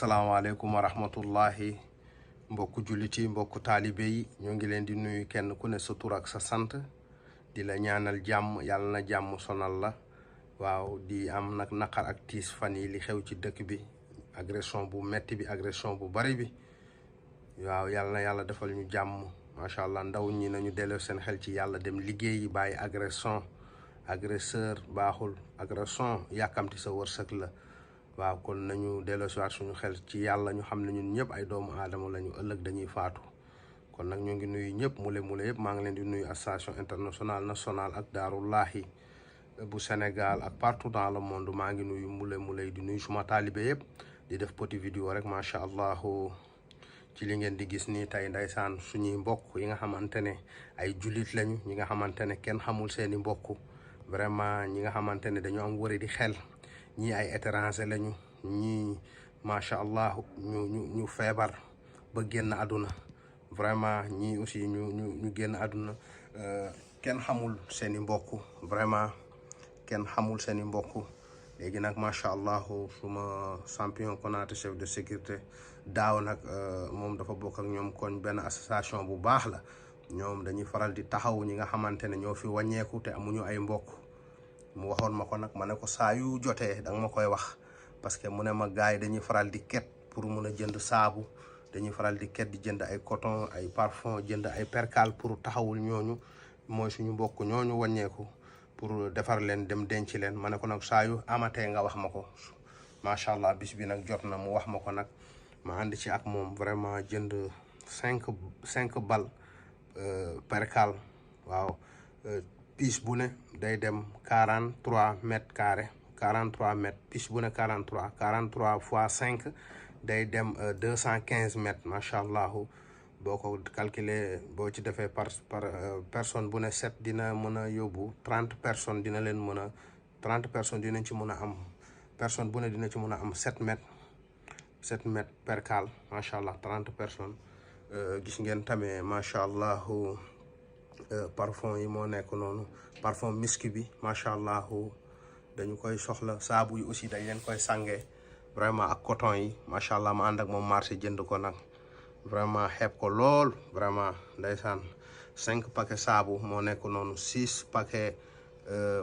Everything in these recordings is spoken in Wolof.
asalaamaaleykum wa rahmatullahi mbokku jullit yi mbokku taalibe yi ñoo ngi leen di nuyu kenn ku ne sa tur ak sa sant di la ñaanal jàmm yàlla na jàmm sonal la waaw di am nag naqar ak tiis fan yi li xew ci dëkk bi agression bu metti bi agression bu bari bi waaw yàlla na yàlla defal ñu jàmm macha allah ndaw ñi nañu delloo seen xel ci yàlla dem liggéeyi bàyyi agresseur baaxul agression yàkkamti sa wërsëg la waaw kon nañu delloosiwaat suñu xel ci yàlla ñu xam ne ñun ñëpp ay doomu aadama lañu ëllëg dañuy faatu kon nag ñoo ngi nuyu ñëpp mule yëpp maa ngi leen di nuyu association internationale nationale ak daarullahi bu Sénégal ak partout dans le monde maa ngi nuyu mule di nuyu suma taalibe yëpp di def petit vidéo rek macha allah ci li ngeen di gis nii tey ndeysaan suñuy mbokk yi nga xamante ne ay jullit lañu ñi nga xamante ne kenn xamul seeni mbokk vraiment ñi nga xamante ne dañoo am wëri di xel ñii ay étranger lañu ñii macha allah ñu feebar ba génn àdduna vraiment ñii aussi ñu génn àdduna kenn xamul seeni mbokk vraiment kenn xamul seeni mbokk léegi nag macha allah suma champion Konaté chef de sécurité daaw nag moom dafa bokk ak ñoom koñ benn association bu baax la ñoom dañuy faral di taxaw ñi nga xamante ne ñoo fi wàññeeku te amuñu ay mbokk mu waxoon ma ko nag ma ne ko saa yu jotee danga ma koy wax parce que mu ne ma gars yi dañuy faral di ket pour mun a jënd saabu dañuy faral di ket di jënd ay coton ay parfum jënd ay percal pour taxawul ñooñu mooy suñu mbokk ñooñu wàññeeku pour defar leen dem denc leen ma ne ko nag saa yu amatee nga wax ma ko macha allah bis bi nag jot na mu wax ma ko nag ma ànd ci ak moom vraiment jënd cinq bal percal waaw pièce bu ne day dem 43 mètres carrés 43 mètres pièce bu ne 43 fois 5 day dem 215 mètres macha allah boo ko calculer boo ci defee par personne bu ne 7 dina mën a yóbbu 30 personnes dina leen mën a 30 personnes dinañ ci mën a am personne bu ne dina ci mën a am 7 mètres percal macha allah 30 personnes gis ngeen tamit macha allah. parfum yi moo nekk noonu parfum miski bi macha allah dañu koy soxla saabu yi aussi dañ leen koy sàngee vraiment ak coton yi macha allah ma ànd ak moom marché jënd ko nag vraiment xeeb ko lool vraiment ndeysaan 5 paquet saabu moo nekk noonu 6 paquet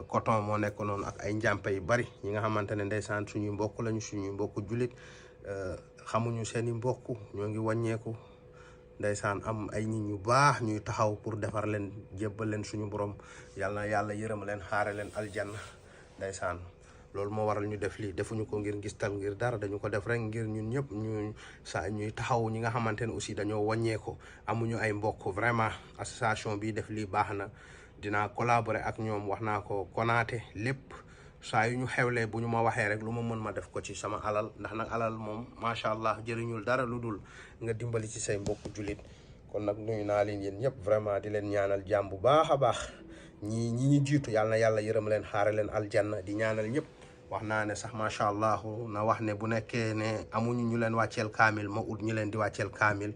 coton moo nekk noonu ak ay njàmpe yu bari ñi nga xamante ne ndeysaan suñuy mbokk lañu suñuy mbokk jullit xamuñu seeni mbokk ñoo ngi wàññeeku ndeysaan am ay nit ñu baax ñuy taxaw pour defar leen jébbal leen suñu borom yàlla na yàlla yërëm leen xaare leen aljanna ndeysaan loolu moo waral ñu def lii defuñu ko ngir ngistal ngir dara dañu ko def rek ngir ñun ñëpp ñuy taxaw ñi nga xamante ne aussi dañoo wàññeeku amuñu ay mbokk vraiment association bi def lii baax na dinaa collaborer ak ñoom wax naa ko Konaté lépp saa yu ñu xewlee bu ñu ma waxee rek lu ma mën ma def ko ci sama alal ndax nag alal moom macha allah jëriñul dara lu dul nga dimbali ci say mbokku jullit kon nag nuyu naa leen yéen ñëpp vraiment di leen ñaanal jàmm bu baax a baax ñi ñu jiitu yàlla na yàlla yërëm leen xaare leen aljanna di ñaanal ñëpp wax naa ne sax macha allah na wax ne bu nekkee ne amuñu ñu leen wàcceel kaamil ma ut ñu leen di wàcceel kaamil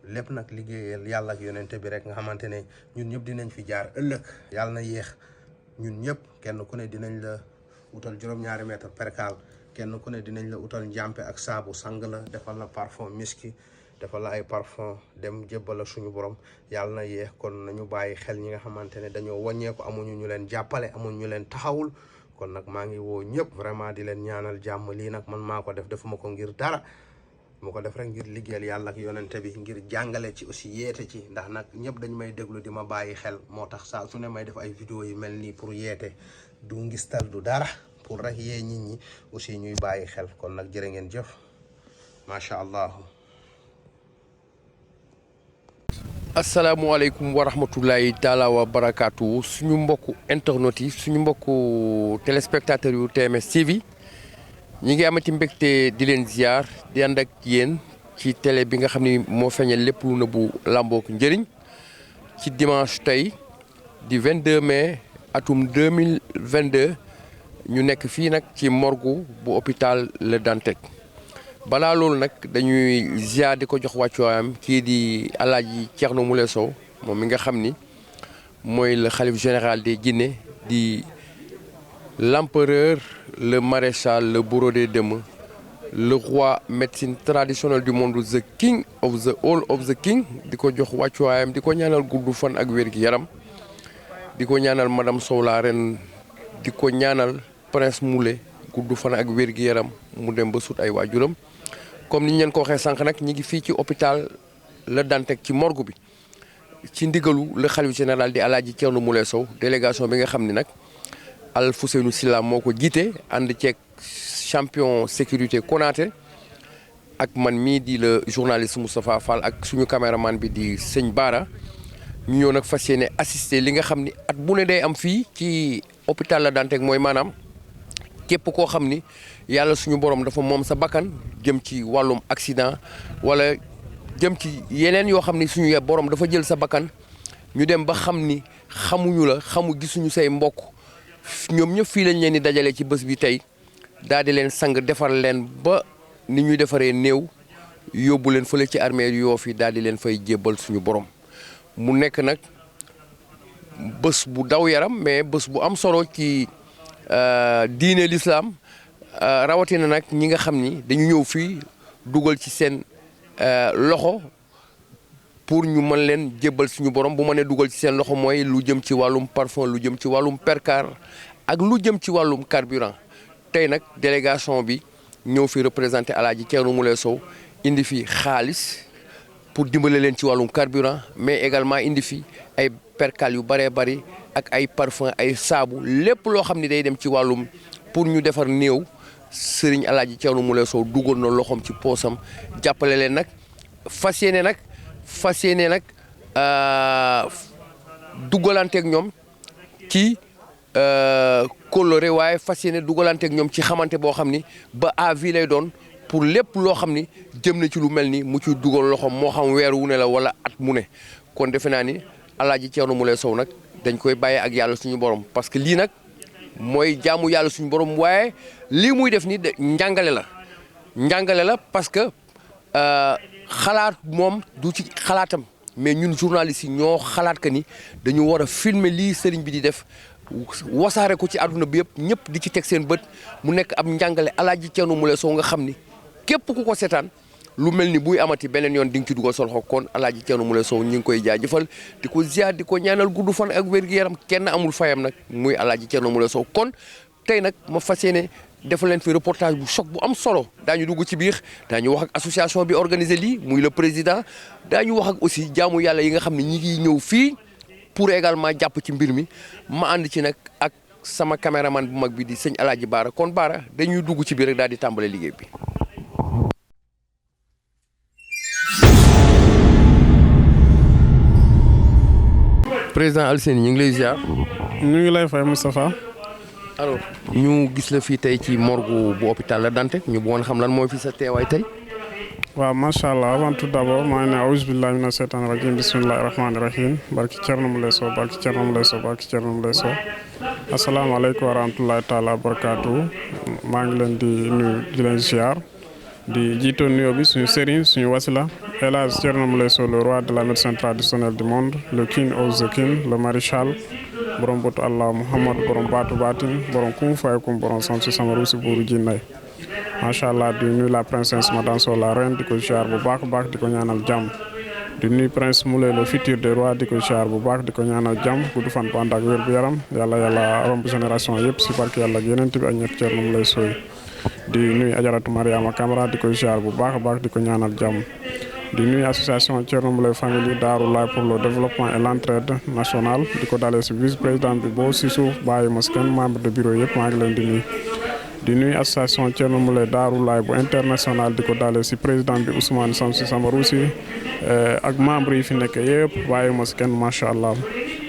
lépp nag liggéeyal yàlla ak yonente bi rek nga xamante ne ñun ñëpp dinañ fi jaar ëllëg yàlla na yéex ñun ñëpp kenn ku ne dinañ la utal juróom-ñaari mètre percal kenn ku ne dinañ la utal njàmpe ak saabu sang la defal la parfum miski defal la ay parfum dem jébbal la suñu borom yàlla na yéex kon nañu bàyyi xel ñi nga xamante ne dañoo wàññeeku amuñu ñu leen jàppale amuñu ñu leen taxawul kon nag maa ngi woo ñëpp vraiment di leen ñaanal jàmm lii nag man maa ko def defuma ko ngir dara mu ko def rek ngir liggéeyal yàlla ak yonente bi ngir jàngale ci aussi yeete ci ndax nag ñëpp dañ may déglu di ma bàyyi xel moo tax saa su ne may def ay vidéo yu mel nii pour yeete du ngistal du dara pour rek yee nit ñi aussi ñuy bàyyi xel kon nag jërë ngeen jëf macha allah. asalaamualeykum wa rahmatullahi taala wa barakaatu suñu mbokku internet yi suñu mbokku téléspectateurs yu TMS TV ñi ngi amati mbégte di leen ziar di ànd ak yéen ci télé bi nga xam ni moo feeñal lépp lu nëbbu làmbook njëriñ ci dimanche tey di 22 mai atum 2022 ñu nekk fii nag ci morgue bu hôpital Le Dantec balaa loolu nag dañuy ziar di ko jox wàccuwaayam kii di Alaaji Thierno Moule Sow moom mi nga xam ni mooy le khalife général des Guinée di l'empereur le maréchal le bourreau des dëmm le roi médecine traditionnelle du monde, the king of the all of the king di ko jox wàccuwaayam di ko ñaanal gudd fan ak wér gi yaram di ko ñaanal madame Sow la reine di ko ñaanal prince Moulé gudd fan ak wér gi yaram mu dem ba sut ay waajuram comme ni ñu leen ko waxee sànq nag ñi ngi fii ci hôpital Le Dantec ci morgue bi ci ndigalu le khalife général di Alaaji Thierno Moulé Sow délégation bi nga xam ni nag Alfousseynou Sylla moo ko jiite ànd ceeg champion sécurité Konaté ak man mii di le journaliste Moustapha Fall ak suñu caméraman bi di sëñ Bara ñu ñëw nag fas yéene assister li nga xam ni at bu ne day am fii ci hôpital La Dantec mooy maanaam képp koo xam ni yàlla suñu borom dafa moom sa bakkan jëm ci wàllum accident wala jëm ci yeneen yoo xam ni suñu borom dafa jël sa bakkan ñu dem ba xam ni xamuñu la gisuñu say mbokk ñoom ñëpp fii lañ leen di dajale ci bés bi tey daal di leen sang defar leen ba ni ñuy defaree néew yóbbu leen fële ci armée yoo fi daal di leen fay jébbal suñu borom mu nekk nag bés bu daw yaram mais bés bu am solo ci diine l'islam rawatina nag ñi nga xam ni dañu ñëw fii dugal ci seen loxo pour ñu mën leen jébbal suñu borom bu ma nee dugal ci seen loxo mooy lu jëm ci wàllum parfum lu jëm ci wàllum percar ak lu jëm ci wàllum carburant tey nag délégation bi ñëw fi représenté Alaaji Thierno Moulé Sow indi fi xaalis pour dimbale leen ci wàllum carburant mais également indi fi ay percal yu bëree bëri ak ay parfum ay saabu lépp loo xam ni day dem ci wàllum pour ñu defar néew Serigne Alaaji Thierno Moulé Sow dugal na loxoom ci poosam jàppale leen nag fas yéene nag dugalanteeg ñoom ci coloré waaye fas yéene dugalanteeg ñoom ci xamante boo xam ni ba à vie lay doon pour lépp loo xam ni jëm na ci lu mel ni mu ciy dugal loxoom moo xam weer wu ne la wala at mu ne kon defe naa ni Alaaji Thierno Moulé Sow nag dañ koy bàyyee ak yàlla suñu borom parce que lii nag mooy jaamu yàlla suñu borom waaye lii muy def ni njàngale la parce que xalaat moom du ci xalaatam mais ñun journalistes yi ñoo xalaat que ni dañu war a filmer lii sëriñ bi di def wasaare ko ci àdduna bi yëpp ñëpp di ci teg seen bët mu nekk ab njàngale Alaaji Thierno Moulé Sow nga xam ni képp ku ko seetaan lu mel ni buy amati beneen yoon di nga ci dugal sol xo kon Alaaji Thierno Moulé Sow ñu ngi koy jaajëfal di ko ziar di ko ñaanal gudd fan ak wér-gu-yaram kenn amul fayam nag muy Alaaji Thierno Moulé Sow kon tey nag ma fas yéene defal leen fi reportage bu choc bu am solo daañu dugg ci biir daañu wax ak association bi organisé lii muy le président daañu wax ak aussi jaamu yàlla yi nga xam ne ñi ngi ñëw fii pour également jàpp ci mbir mi ma ànd ci nag ak sama caméraman bu mag bi di sëñ Alaaji Bara kon Bara dañuy dugg ci biir rek daal di tàmbale liggéey bi. président Alseyni ñu ngi lay ziar. ñu ngi lay fay Moustapha. alors ñu gis la fii tey ci morgue bu hôpital La Dantec ñu bëggoon xam lan mooy fi sa teewaay tey. waaw macha allah avant tout d'abord maa ngi ne awuzu billahi mina seytaani rajim bismillahi rahmaani rahim barki Thierno Moulé Sow barki Thierno Moulé Sow barki Thierno Moulé Sow asalaamaaleykum wa rahmatulahi taala wa barakaatu maa ngi leen di nuyu di leen ziar di jiitoon nuyoo bi suñu sëriñ suñu wasila El Hadj Thierno Moulé Sow le roi de la médecine traditionnelle du monde le king of the king le maréchal borom botu allah muhammad borom baatu baatin borom kum fayakum borom sam si sama ruusi buuru jinnay macha allah di nuyu la princesse madame Sow la reine di ko ziar bu baax a baax di ko ñaanal jàmm di nuyu prince Moulé le futur des rois di ko ziar bu baax di ko ñaanal jàmm gudd fan bu ànd ak wér bu yaram yàlla romb génération yëpp si barke yàlla ak yeneen bi ak ñett Thierno Moulé Sow di nuyu ajaratu Mariama Camara di ko ziar bu baax a baax di ko ñaanal jàmm di nuyu association Thierno Moulé famille Darou Laye pour le développement et l'entraide nationale di ko dalee si vice président bi boo si suuf bàyyi mos kenn membre de bureau yëpp maa ngi leen di nuyu association Thierno Moulé Darou Laye bu international di ko dalee si président bi Ousmane Samsi Samarousi ak membre yi fi nekk yëpp bàyyi mos kenn macha allah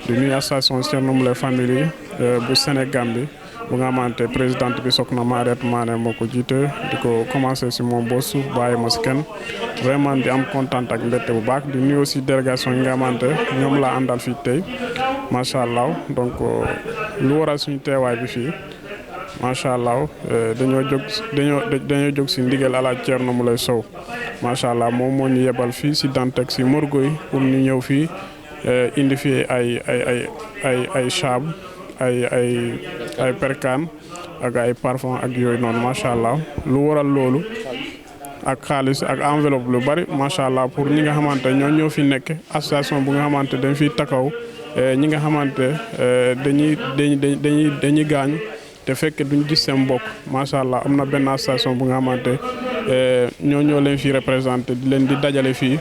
di nuyu association Thierno Moulé famille bu Sénégal bi bu nga xamante présidente bi Sokhna Mariette Mané moo ko jiite di ko commencé si moom boo suuf bàyyi mos kenn vraiment di am kontaan ak mbette bu baax di nuyu aussi délégation yi nga xamante ñoom laa àndal fii tey macha allah donc lu waral suñu teewaay bi fii macha allah dañoo jóg si ndigal Alaaji Thierno Moulé Sow macha allah moom moo ñu yebal fii si Dantec si morgue yi pour ñu ñëw fii indi fii ay saabu ay perkaan ak ay parfum ak yooyu noonu macha allah lu waral loolu ak xaalis ak enveloppe lu bari macha allah pour ñi nga xamante ñoo fi nekk association bu nga xamante dañ fiy taxaw ñi nga xamante dañuy gaañ te fekk duñ gis seen mbokk macha allah am na benn association bu nga xamante ñoo leen fi représenté di leen di dajale fii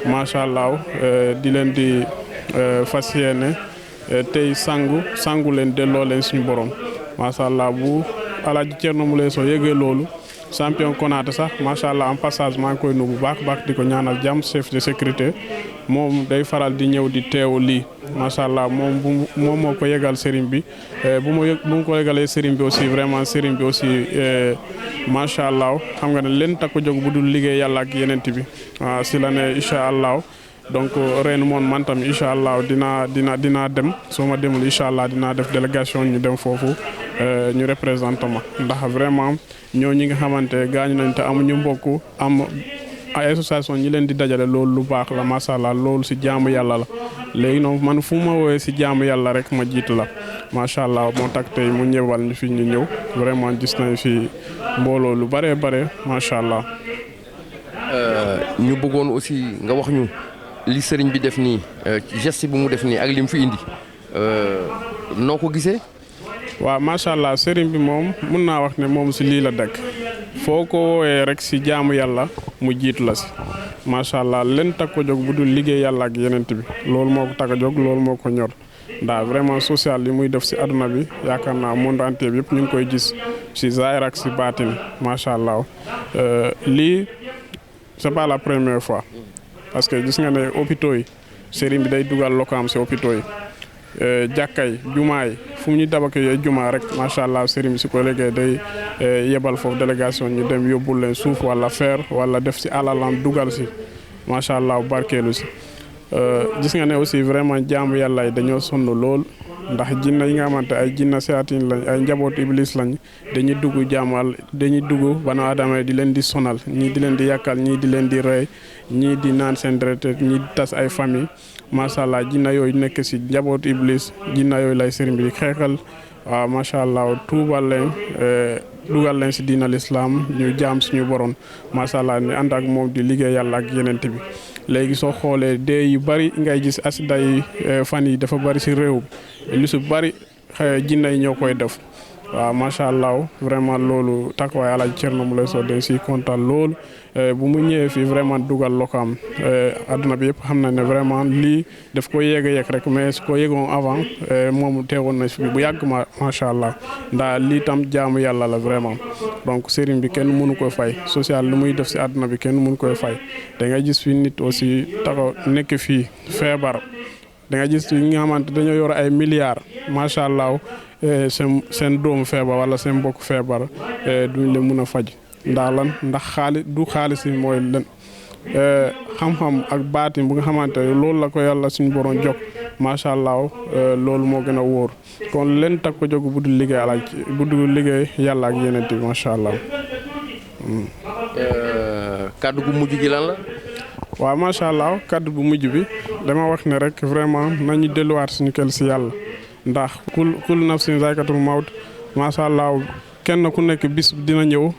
macha allah di leen di fas yéene tey sangu leen delloo leen suñu borom macha allah bu Alaaji Thierno Moule Sow yëgee loolu champion Konaté sax macha allah en passage maa ngi koy nuyu bu baax di ko ñaanal jàmm chef de sécurité moom day faral di ñëw di teew lii macha allah moom moo ko yëgal sëriñ bi bu mu ko yëgalee sëriñ bi aussi vraiment sëriñ bi aussi macha allah xam nga ne leen takk jóg bu dul liggéey yàlla ak yeneen bi si la ne incha allah donc ren moom man tam incha allah dinaa dem soo ma demul incha allah dinaa def délégation ñu dem foofu ñu représenté ma ndax vraiment ñoo ñi nga xamante gaañu nañ te amuñu mbokk am ay association ñi leen di dajale loolu lu baax la macha allah loolu si jaamu yàlla la léegi noonu man fu ma woowee si jaamu yàlla rek ma jiitu la macha allah moo tax tey mu ñëwal ñu fi ñu ñëw vraiment gis nañ fi mbooloo lu bare macha allah. ñu bëggoon aussi nga wax ñu li sëriñ bi def nii geste bi mu def nii ak li mu fi indi noo ko gisee. waaw macha allah sëriñ bi moom mun naa wax ne moom si lii la dëkk foo ko woowee rek si jaamu yàlla mu jiitu la si macha allah leen takk ko jóg bu dul liggéey yàlla ak yeneen bi loolu moo ko takk a jóg loolu moo ko ñor ndax vraiment social li muy def si aduna bi yaakaar naa monde entier bi yëpp ñu ngi koy gis si zaahir ak si baatin macha allah lii c'est pas la première fois parce que gis nga ne hôpitaux yi sëriñ bi day dugal lokaam si hôpitaux yi. jàkkay jumaa yi fu mu ñu dabakee jumaa rek macha allah sëriñ bi si ko léegi day yebal foofu délégation ñu dem yóbbul leen suuf wala fer wala def si alalam dugal si macha allah barkeelu si. gis nga ne aussi vraiment jaamu yàlla yi dañoo sonn lool ndax jinna yi nga xamante ay jinna seyaatin lañ ay njaboot iblis lañ dañuy dugg jaamal dañuy dugg banu adama di leen di sonal ñii di leen di yàkkal ñii di leen di rey ñii di naan seen deret ñii di tas ay famille macha allah jinna yooyu nekk si njaboot iblis jinna yooyu lay sëriñ bi xeexal waaw macha allah tuubal leen dugal leen si diinal islam ñu jaam suñu borom macha allah ni ànd ak moom di liggéey yàlla ak yenente bi léegi soo xoolee dee yu bari ngay gis accident yi fan yi dafa bari si réew bi lu si bari jinne yi ñoo koy def waaw macha allah vraiment loolu takkuwaay Alaaji Thierno Moule Sow day si kontaan loolu bu mu ñëwee fii vraiment dugal lokaam adduna bi yëpp xam na ne vraiment lii daf ko yéeg a yéeg rek mais su ko yéegoon avant moom teewoon na fi bu yàgg macha allah ndax lii tam jaamu yàlla la vraiment donc sëriñ bi kenn mënu ko fay social lu muy def si adduna bi kenn mënu koy fay da ngay gis fi nit aussi taxaw nekk fii feebar da nga gis ñi nga xamante dañoo yor ay milliards macha allah seen doomu feebar wala seen mbokk feebar duñ leen mun a faj ndax lan ndax xaalis yi mooy len xam-xam ak baatin bu nga xamante ne loolu la ko yàlla suñu borom jox macha allah loolu moo gën a wóor kon leen takk ko jóg bu dul liggéey yàlla ak yeneen bi macha allah. kaddu gu mujj gi lan la. waaw macha allah kaddu bu mujj bi dama wax ne rek vraiment nañu delluwaat suñu kel si yàlla ndax kul nafsin zaykatul mawt macha allah kenn ku nekk bis dina ñëw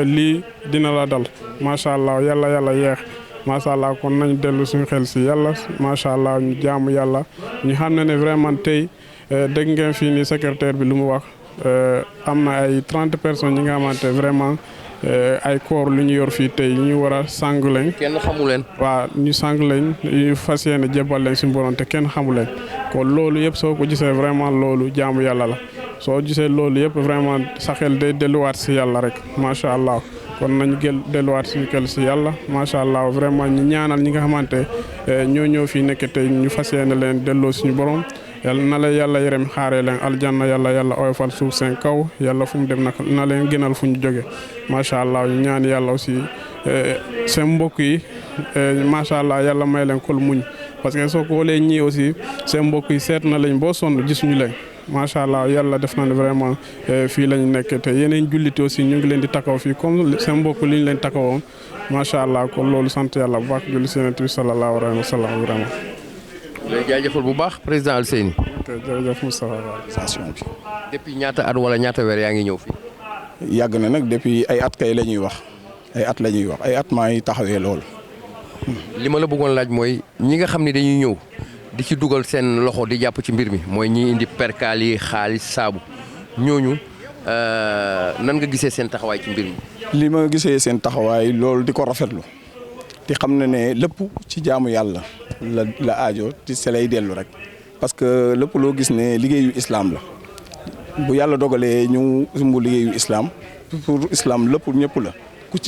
lii dina la dal macha allah yàlla yeex macha allah kon nañ dellu suñu xel si yàlla macha allah ñu jaamu yàlla ñu xam ne vraiment tey dégg ngeen fii ni secrétaire bi lu mu wax am na ay 30 personnes ñi nga xamante vraiment ay koor lu ñu yor fii tey ñu war a sang leen. kenn xamu leen. waaw ñu sang leen ñu fas yéene jébbal leen si borom te kenn xamu leen kon loolu yëpp soo ko gisee vraiment loolu jaamu yàlla la soo gisee loolu yëpp vraiment sa xel day delluwaat si yàlla rek macha allah kon nañu delluwaat suñu xel si yàlla macha allah vraiment ñu ñaanal ñi nga xamante ñoo fii nekk tey ñu fas yéene leen delloo suñu borom. yàlla na la yàlla yërëm xaaree leen aljanna yàlla oyofal suuf seen kaw yàlla fu mu dem nag na leen gënal fu ñu jóge macha allah ñu ñaan yàlla aussi seen mbokk yi macha allah yàlla may leen xol muñ parce que soo ko xoolee ñii aussi seen mbokk yi seet na lañ boo sonn gisuñu leen macha allah yàlla def na ne vraiment fii lañ nekk te yeneen julliti aussi ñu ngi leen di takaw fii comme seen mbokk li ñu leen takawoon macha allah kon loolu sant yàlla bu baax julli si Yonent bi sallallahu alayhi wa sallam vraiment. lay jaajëfal bu baax président Alseyni. ok jërëjëf Moustapha. station bi. depuis ñaata at wala ñaata weer yaa ngi ñëw fii. yàgg na nag depuis ay at kay la ñuy wax ay at la ñuy wax ay at maa ngi taxawee loolu. li ma la bëggoon laaj mooy ñi nga xam ne dañuy ñëw di ci dugal seen loxo di jàpp ci mbir mi mooy ñi indi perkaal yi xaalis saabu ñooñu nan nga gisee seen taxawaay ci mbir mi. li ma gisee seen taxawaay loolu di ko rafetlu di xam ne lépp ci jaamu yàlla la aajo ci se lay dellu rek parce que lépp loo gis ne liggéeyu islam la bu yàlla dogalee ñu sumb liggéeyu islam pour islam lépp ñëpp la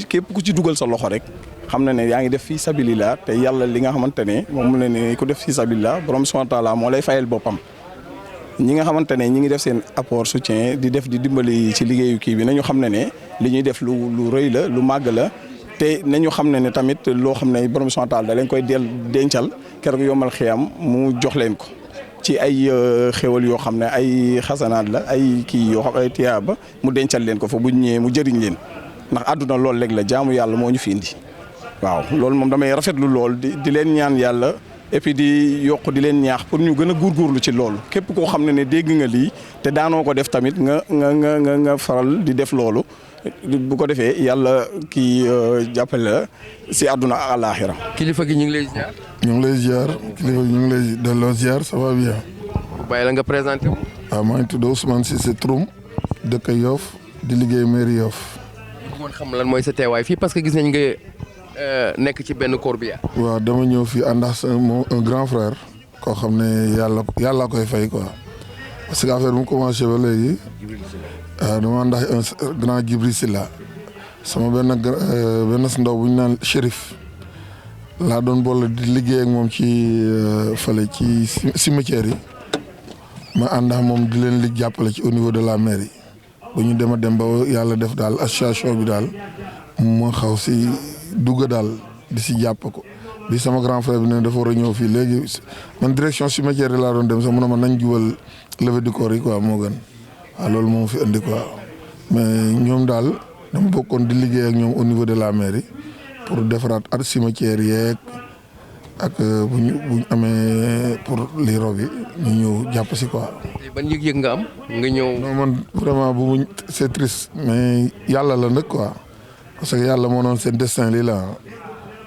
képp ku ci dugal sa loxo rek xam na ne yaa ngi def fii sabilillah te yàlla li nga xamante ne moom mu ne ku def fii sabilillah borom subhanahu wa taala moo lay fayal boppam. ñi nga xamante ne ñi ngi def seen apport soutien di def di dimbali ci liggéeyu kii bi nañu xam ne li ñuy def lu rëy la lu màgg la te nañu xam ne tamit loo xam ne borom subhanahu wa taala da leen koy dencal keroog yombal xiyam mu jox leen ko ci ay xéwal yoo xam ne ay xasanaat la ay kii yoo xam ay tiyaaba mu dencal leen ko fa bu ñëwee mu jëriñ leen ndax àdduna loolu léegi la jaamu yàlla moo ñu fi indi waaw loolu moom damay rafetlu lool di leen ñaan yàlla. et puis di yokk di leen ñaax pour ñu gën a góorgóorlu ci loolu képp koo xam ne dégg nga lii te daanoo ko def tamit nga faral di def loolu bu ko defee yàlla kii jàppale la si àdduna ak àlaaxira. kilifa gi ñu ngi lay ziar. ñu ngi lay ziar kilifa gi ñu ngi lay delloo ziar ça va bien. bàyyi la nga présenté wu. waaw maa ngi tudd Ousmane Cissé Troum dëkk Yoff di liggéey mairie Yoff. bëggoon xam lan mooy sa teewaay fii parce que gis nañ nga. nekk ci benn corbillard. waaw dama ñëw fii ànd ak un grand frère koo xam ne yàlla koy fay quoi parce que affaire bu mu commencé ba léegi dama ànd ak un grand Djibril Silla sama benn ndaw bu ñu naan Chérif laa doon boole di liggéey ak moom ci fële ci cimetière yi ma ànd ak moom di leen jàppale ci au niveau de la mairie ba ñu dem ba yàlla def daal association bi daal moo xaw si. dugg daal di si jàpp ko bi sama grand frère bi ne dafa war a ñëw fii léegi man direction cimetière laa doon dem sax mu ne ma nañ jubal levée du corps yi quoi moo gën waaw loolu moo fi indi quoi mais ñoom daal dama bokkoon di liggéey ak ñoom au niveau de la mairie pour defaraat at cimetière yeeg ak bu ñu amee pour les robes yi ñu ñëw jàpp si quoi. ban yëg-yëg nga am nga ñëw. non man vraiment c'est triste mais yàlla la nag quoi. parce que yàlla moo noon seen destin lii la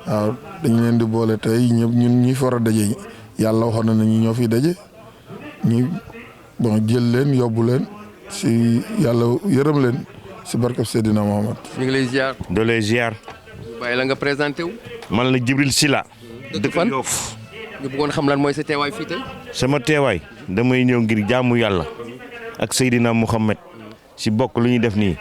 waaw dañu leen di boole tey ñëpp ñun ñi for a daje yàlla waxoon na ne ñi ñoo fiy daje ñu jël leen yóbbu leen si yàlla yërëm leen si barkab Seydina Mohamed. ñu ngi lay ziar. doo lay ziar. bàyyi la nga présenté wu. man la Djibril Silla. dëkk fan Yoff. ñu bëggoon xam lan mooy sa teewaay fii tey. sama teewaay damay ñëw ngir jaamu yàlla ak Seydina Mohamed si bokk lu ñuy def nii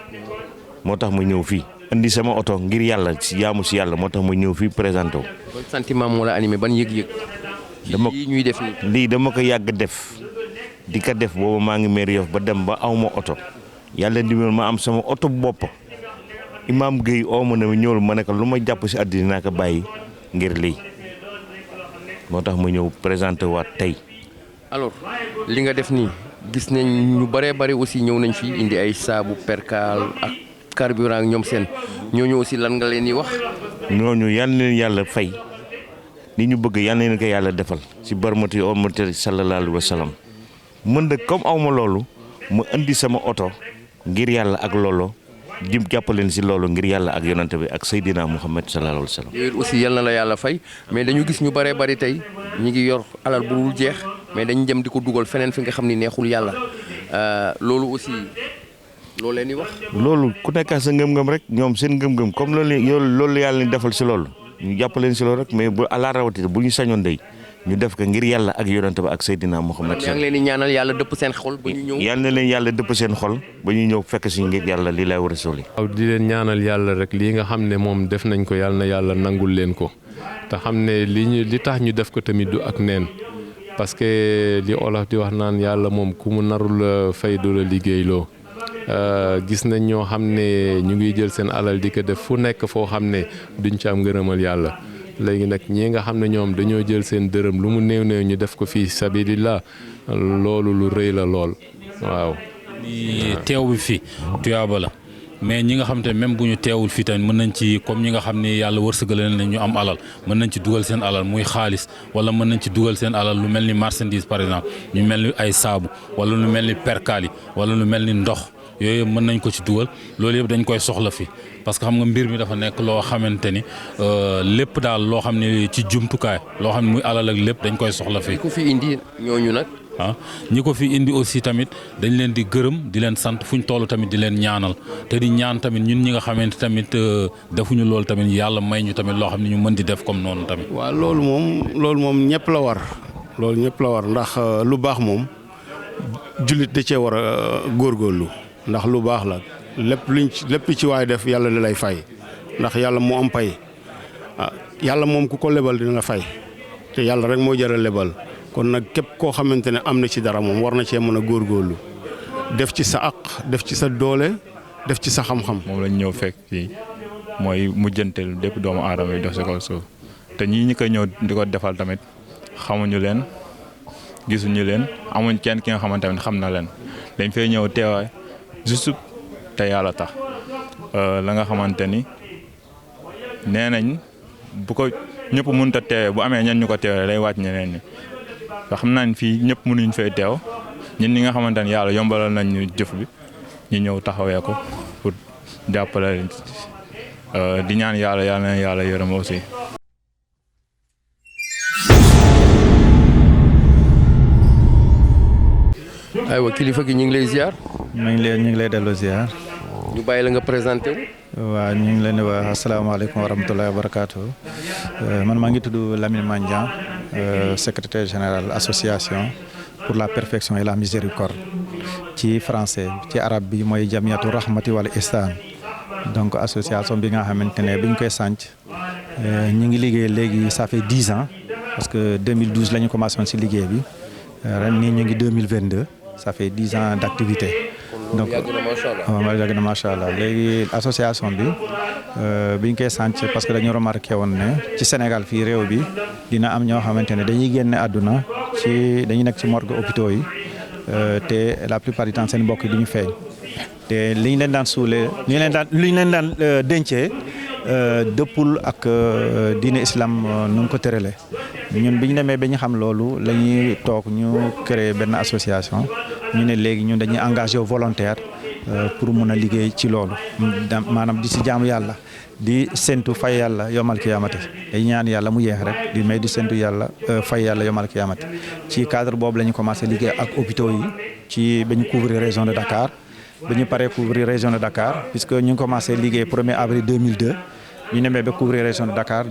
moo tax ma ñëw fii. indi sama oto ngir yàlla si jaamu si yàlla moo tax ma ñëw fii présenté wu. ban sentiment moo la animé ban yëg-yëg. dama lii ñuy def nii. lii dama ko yàgg def di ko def boobu maa ngi mairie Yoff ba dem ba aw ma oto yàlla dimbali ma am sama oto bopp Imam Gueye oo ma ne ñëwul ma ne ko lu ma jàpp si àddina naa ko bàyyi ngir lii moo tax ma ñëw présenté waat tey. alors li nga def nii gis nañ ñu bëree bëri aussi ñëw nañ fi indi ay saabu perkaal ak. carburant ak ñoom seen ñooñu aussi lan nga leen di wax. ñooñu yal na leen yàlla fay li ñu bëgg yal na leen ko yàlla defal si barmati omati sallallahu alayhi wa sallam mën de comme aw ma loolu ma indi sama oto ngir yàlla ak loolu jëm jàppaleen si loolu ngir yàlla ak yonante bi ak Seydina Muhammad sallallahu alayhi wa sallam. yooyu aussi yal na la yàlla fay mais dañu gis ñu bëree bëri tey ñu ngi yor alal bu dul jeex mais dañu dem di ko dugal feneen fi nga xam ni neexul yàlla loolu aussi. loolu leen di wax. loolu ku nekk sa ngëm-ngëm rek ñoom seen ngëm-ngëm comme loolu yàlla ni defal si loolu ñu jàpp leen si loolu rek mais bu àla rawatina bu ñu sañoon dey ñu def ko ngir yàlla ak yonante ba ak Seydina Muhammad. yaa ngi leen di ñaanal yàlla dëpp seen xol ba ñu ñëw. yal na leen yàlla dëpp seen xol ba ñu ñëw fekk si ngir yàlla lii lay war a soli. waaw di leen ñaanal yàlla rek lii nga xam ne moom def nañ ko yàlla na yàlla nangul leen ko te xam ne li tax ñu def ko tamit du ak neen parce que li olof di wax naan yàlla moom ku mu narul fay du la liggéeyloo. gis nañ ñoo xam ne ñu ngi jël seen alal di ko def fu nekk foo xam ne duñ ci am ngërëmal yàlla léegi nag ñii nga xam ne ñoom dañoo jël seen dërëm lu mu néew néew ñu def ko fii sabilillah loolu lu rëy la lool waaw. teew bi fii tuyaaba la mais ñi nga xam te même bu ñu teewul fii tamit mën nañ ci comme ñi nga xam ne yàlla wërsëgale na ñu am alal mën nañ ci dugal seen alal muy xaalis wala mën nañ ci dugal seen alal lu mel ni marchandise par exemple ñu mel ni ay saabu wala lu mel ni perkaali wala lu mel ni ndox yooyu yëpp mën nañ ko ci dugal loolu yëpp dañ koy soxla fi parce que xam nga mbir mi dafa nekk loo xamante ni lépp daal loo xam ne ci jumtukaay loo xam ne muy alal ak lépp dañ koy soxla fi. ku fi indi ñooñu nag. ñi ko fi indi aussi tamit dañ leen di gërëm di leen sant fu ñu toll tamit di leen ñaanal te di ñaan tamit ñun ñi nga xamante tamit defuñu loolu tamit yàlla may ñu tamit loo xam ne ñu mën di def comme noonu tamit. waaw loolu moom ñëpp la war loolu ñëpp la war ndax lu baax moom jullit da cee war a góorgóorlu ndax lu baax la lépp ci waay def yàlla da lay fay ndax yàlla moo am pay yàlla moom ku ko lebal dina la fay te yàlla rek moo jar a lebal. kon nag képp koo xamante ne am na ci dara moom war na cee mën a góorgóorlu def ci sa aq def ci sa doole def ci sa xam-xam. moom lañ ñëw fekk fii mooy mujjanteel lépp doomu aadama yi dox si kaw suuf te ñi koy ñëw di ko defal tamit xamuñu leen gisuñu leen amuñ kenn ki nga xamante ne xam na leen dañ fay ñëw teewaay juste te yàlla tax la nga xamante ni nee nañ bu ko ñëpp mënut a teewee bu amee ñan ñu ko teewee day wàcc ñeneen ñi. nga xam naa ne fii ñëpp mënuñ fay teew ñun ñi nga xamante ne yàlla yombalal nañ ñu jëf bi ñu ñëw taxawee ko pour jàppale di ñaan yàlla na yàlla yërëm aussi. aywa kilifa gi ñu ngi lay ziar. ñu ngi lay delloo ziar. ñu bàyyi la nga présenté wu. waaw ñu ngi leen di wax asalaamaaleykum wa rahmatullahi wa barakaatu man maa ngi tudd Lamine Mandiang secrétaire général association pour la perfection et la miséricorde ci français ci arabe bi mooy jamiyatu rahmati wal ihsan donc association bi nga xamante ne bi ñu koy sànc ñu ngi liggéey léegi ça fait 10 ans parce que 2012 la ñu commencé woon si liggéey bi ren nii ñu ngi 2022 ça fait 10 ans d'activité. donc yàgg na macha allah léegi association bi biñ koy sant parce que dañu remarqué woon ne ci Sénégal fii réew bi dina am ñoo xamante ne dañuy génne àdduna dañuy nekk ci morgue hôpitaux yi te la plupart du temps seen mbokk yi duñu feeñ te li ñu leen daan suulee li ñu leen daan dencee dëppul ak diine islam nu ngi ko tëralee ñun bi ñu demee ba ñu xam loolu la ñuy toog ñu créer benn association. ñu ne léegi ñun dañuy engagé volontaire pour mun a liggéey ci loolu maanaam di si jaamu yàlla di séntu fay yàlla yomal kiyaamati day ñaan yàlla mu yeex rek di may di séntu yàlla fay yàlla yomal kiyaamati ci cadre boobu la ñu commencé liggéey ak hôpitaux yi ci ba ñu couvrir région de Dakar ba ñu paree couvrir région de Dakar puisque ñu ngi commencé liggéey 1er avril 2002 ñu demee ba couvrir région de Dakar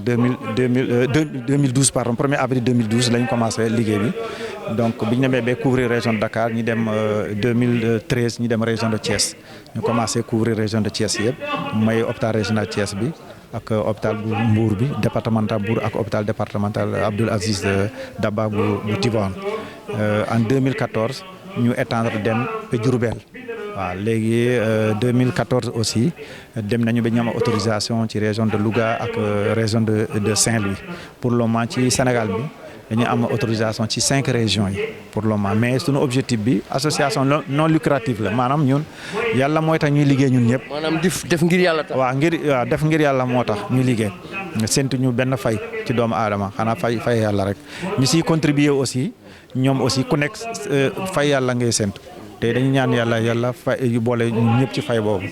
2012 pardon 1er avril 2012 la ñu commencé liggéey bi donc bi ñu demee ba couvrir région de Dakar ñu dem 2013 ñu dem région de Thiès ñu commencé couvrir région de Thiès yëpp mooy hôpital régional Thiès bi ak hôpital bu Mbour bi départemental Mbour ak hôpital départemental Abdoul Aziz Dabakh bu Tivaouane en 2014 ñu étendre dem ba Diourbel waaw léegi 2014 aussi dem nañu ba ñu am autorisation ci région de Louga ak région de Saint-Louis pour le moment ci Sénégal bi dañu am autorisation ci 5 régions yi pour le moment mais sunu objectif bi association non lucrative la maanaam ñun yàlla mooy tax ñuy liggéey ñun ñëpp. maanaam def ngir yàlla tax. waaw def ngir yàlla moo tax ñuy liggéey séntu ñu benn fay ci doomu aadama xanaa fay yàlla rek ñu siy contribuer aussi ñoom aussi ku nekk fay yàlla ngay séntu. te dañu ñaan yàlla fay boole ñëpp ci fay boobu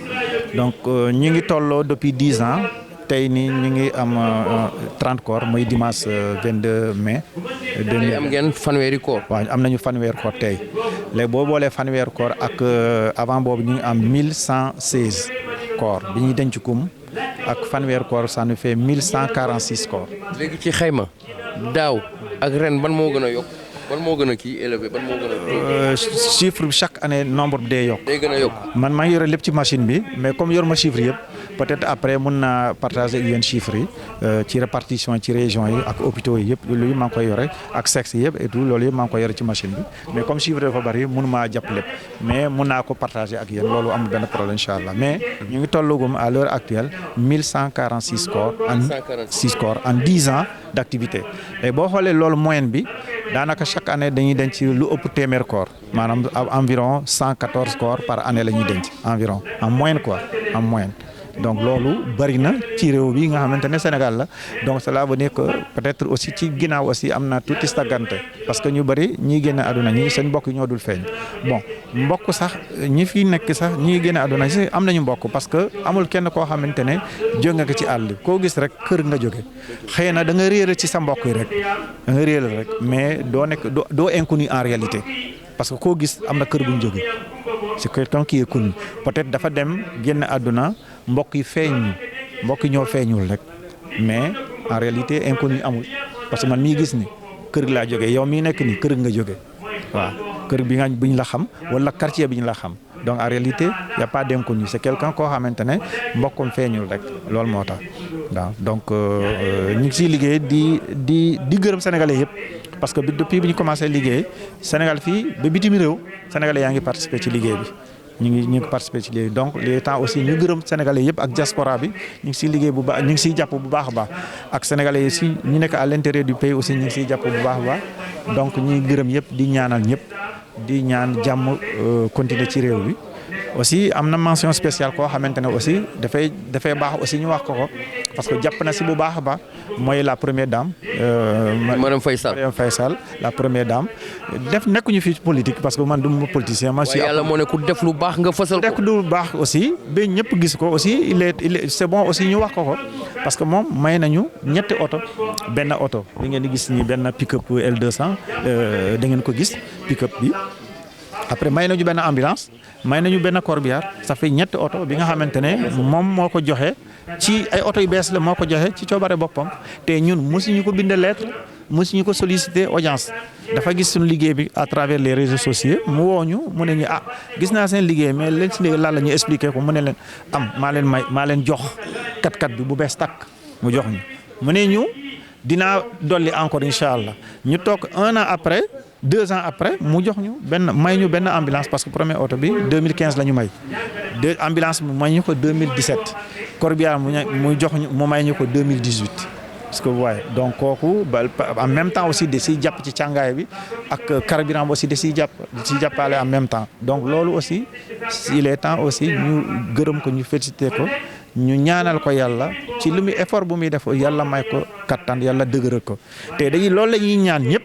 donc ñu ngi tolloo depuis 10 ans tey nii ñu ngi am 30 corps mooy dimanche 22 mai. am ngeen fanweeri corps. waaw am nañu fanweeri corps tey léegi boo boolee fanweeri corps ak avant boobu ñu ngi am 1116 corps bi ñuy denc kum ak fanweeri corps ça nous fait 1146 corps. léegi ci xayma daaw ak ren ban moo gën a yokk. ban moo gën a kii élevé ban moo gën a. chiffre bi chaque année nombre bi day yokk. day gën a yokk. man maa ngi yore lépp ci machine bi mais comme yor ma chiffre yëpp peut-être après mun naa partager ak yéen chiffres yi ci répartition ci région yi ak hôpitaux yi yëpp loolu yëpp maa ngi koy yore ak sexe yëpp et tout loolu yëpp maa ngi koy yore ci machine bi mais comme chiffre dafa bari mun maa jàpp lépp mais mun naa ko partager ak yéen loolu amul benn problème incha allah mais ñu ngi tollugum à l'heure actuelle 1146 corps en 10 ans d'activité et boo xoolee loolu moyenne bi daanaka chaque année dañuy denc lu ëpp téeméer corps maanaam environ 114 corps par année la ñuy denc environ en moyenne quoi en moyenne donc loolu bari na ci réew bi nga xamante ne Sénégal la donc cela veut dire que peut-être aussi ci ginnaaw aussi am na tuuti staggante parce que ñu bari ñi génn àdduna ñi seen mbokk yi ñoo dul feeñ bon mbokk sax ñi fi nekk sax ñi génn àdduna si am nañu mbokk parce que amul kenn koo xamante ne jóge nga ci àll koo gis rek kër nga jóge xëy na da nga réer ci sa mbokk yi rek da nga réer rek mais doo inconnu en réalité parce que koo gis am na kër bu ñu jóge c'est quelqu'un qui est connu peut-être dafa dem génn àdduna mbokk yi feeñ mbokk yi ñoo feeñul rek mais en réalité inconnu amul parce que man mii gis ni kër gi laa jógee yow mii nekk ni kër nga jóge waaw kër bi ñu la xam wala quartier bi ñu la xam donc en réalité y a pas d'inconnu c'est quelqu'un koo xamante ne mbokkum feeñul rek loolu moo tax waaw donc ñu ngi siy liggéey di gërëm sénégalais yëpp parce que depuis bi ñu commencé liggéey Sénégal fii ba bitim réew sénégalais yaa ngi participer ci liggéey bi ñu ngi participer ci liggéey donc les temps aussi ñu gërëm sénégalais yëpp ak diaspora bi ñu ngi siy liggéey bu baax ñu ngi siy jàpp bu baax a baax ak sénégalais yi si ñu nekk à l'intérieur du pays aussi ñu ngi siy jàpp bu baax a baax donc ñuy gërëm yëpp di ñaanal ñëpp di ñaan jàmm continuer ci réew bi aussi am na mention spéciale koo xamante ne aussi dafay baax aussi ñu wax ko parce que jàpp na si bu baax a baax mooy la première dame. Madame Faye Sall la première dame nekkuñu fi politique parce que man du ma politicien. ma si yàlla moo ne ku def lu baax nga fësal ko. def lu baax aussi ba ñëpp gis ko aussi c'est bon aussi ñu wax ko parce que moom may nañu ñetti oto benn oto bi ngeen di gis ni benn pick-up L200 da ngeen ko gis pick-up bi. après may nañu benn ambulance may nañu benn corbillard ça fait ñetti oto bi nga xamante ne moom moo ko joxe ci ay oto yu bees la moo ko joxe ci coobare boppam te ñun mosuñu ko bind lettre mosuñu ko solliciter audience dafa gis suñu liggéey bi à travers les réseaux sociaux mu woo ñu mu ne ñu gis naa seen liggéey mais leen si lan la ñu expliquer ko mu ne leen maa leen jox kat bi bu bees takk mu jox ñu mu ne ñu dinaa dolli encore incha allah ñu toog 1 an après 2 ans après mu jox ñu may ñu benn ambulance parce que premier oto bi 2015 la ñu may ambulance mu may ñu ko 2017 corbillard mu jox ñu mu may ñu ko 2018 parce que vous voyez donc kooku en même temps aussi da siy jàpp ci càngaay bi ak carburant aussi da siy jàppale en même temps donc loolu aussi il est temps aussi ñu gërëm ko ñu féliciter ko ñu ñaanal ko yàlla ci lu muy effort bu muy def yàlla may ko kattan yàlla dëgëral ko te loolu la ñuy ñaan ñëpp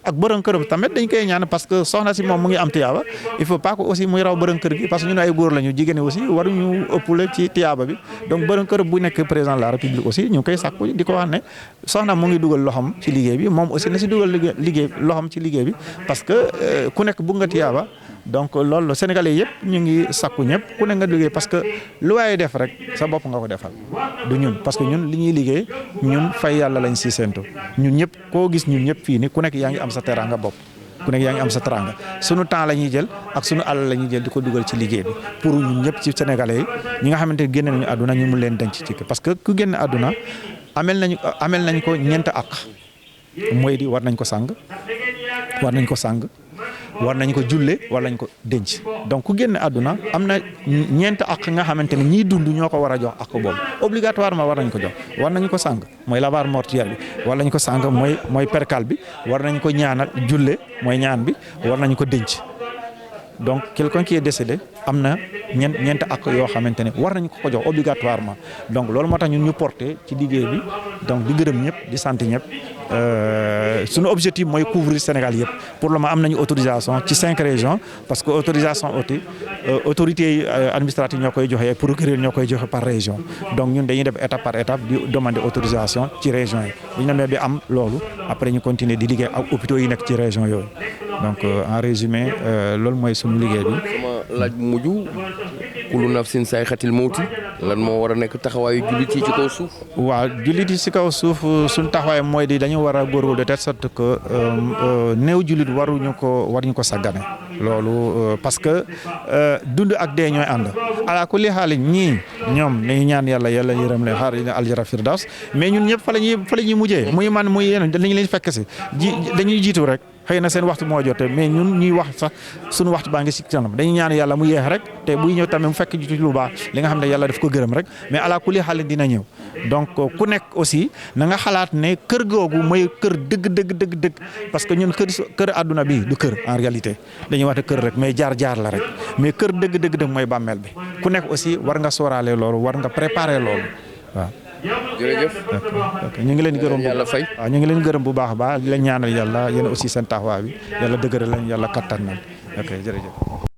ak borom kër tamit dañ koy ñaan parce que soxna si moom mu ngi am tiyaaba il faut pas que aussi muy raw borom kër gi parce que ñun ay góor lañu jigéen aussi waruñu ëppale ci tiyaaba bi donc borom kër bu nekk président de la république aussi ñu ngi koy sàkku di ko wax ne soxna mu ngi dugal loxam ci liggéey bi moom aussi na si dugal loxam ci liggéey bi parce que ku nekk bëgg nga tiyaaba donc loolu sénégalais yëpp ñu ngi sakku ñëpp ku ne nga liggéey parce que lu waaye def rek sa bopp nga ko defal du ñun parce que ñun li ñuy liggéey ñun fay yàlla lañ si séntu ñun ñëpp koo gis ñun ñëpp fii ni ku nekk yaa ngi am sa teranga bopp ku nekk yaa ngi am sa teranga sunu temps la ñuy jël ak sunu alal la ñuy jël di ko dugal ci liggéey bi pour ñun ñëpp ci sénégalais yi ñi nga xamante ne génne nañu àdduna ñu mun leen denc ci parce que ku génn àdduna amel nañ ko ñeent ak mooy di war nañ ko sàng war nañ ko julle war nañ ko denc donc ku génn àdduna am na ñeent ak nga xamante ne ñiy dund ñoo ko war a jox ak boobu obligatoirement war nañ ko jox war nañ ko sàng mooy lavage mortuaire bi war nañ ko sàng mooy percal bi war nañ ko ñaanal julle mooy ñaan bi war nañ ko denc donc quelqu'un qui est décédé am na ñeent ak yoo xamante ne war nañ ko jox obligatoirement donc loolu moo tax ñun ñu porté ci liggéey bi donc di gërëm ñëpp di sant ñëpp suñu objectif mooy couvrir Sénégal yëpp pour le moment am nañu autorisation ci 5 régions parce que autorisation autorités administratives ñoo koy joxe procureur ñoo koy joxe par région donc ñun dañuy def étape par étape di demander autorisation ci région yi bu ñu demee bi am loolu après ñu continuer di liggéey ak hôpitaux yi nekk ci région yooyu donc en résumé loolu mooy suñu liggéey bi. sama laaj bu mujj kullu nafsin saayxatil mawti lan moo war a nekk taxawaayu jullit yi ci kaw suuf. waaw jullit yi ci kaw suuf suñu taxawaay mooy di dañu war a góorgóorlu de telle sorte que néew jullit waruñu ko sàggane loolu parce que dund ak dee ñooy ànd ala kulli xaal ñii ñoom dañuy ñaan yàlla yërëm leen xaar aljana firdaws mais ñun ñëpp fa la ñuy mujjee muy man muy yéen dañu leen fekk si dañuy jiitu rek xëy na seen waxtu moo jotee mais ñun ñuy wax sax suñu waxtu baa ngi si kanam dañuy ñaan yàlla mu yeex rek te buy ñëw tamit mu fekk ci lu baax li nga xam ne yàlla daf ko gërëm rek mais ala kulli xaal dina ñëw donc ku nekk aussi na nga xalaat ne kër googu mooy kër dëgg parce que ñun kër àdduna bi du kër en réalité dañuy wax ne kër rek mais jaar la rek mais kër dëgg mooy bàmmeel bi ku nekk aussi war nga sóoraale loolu war nga préparer loolu waaw. jërëjëf. ñu ngi leen gërëm yàlla fay. waaw ñu ngi leen gërëm bu baax a baax di leen ñaanal yàlla yéen aussi seen taxawaay bi yàlla dëgëral leen yàlla kattan nañ ok jërëjëf.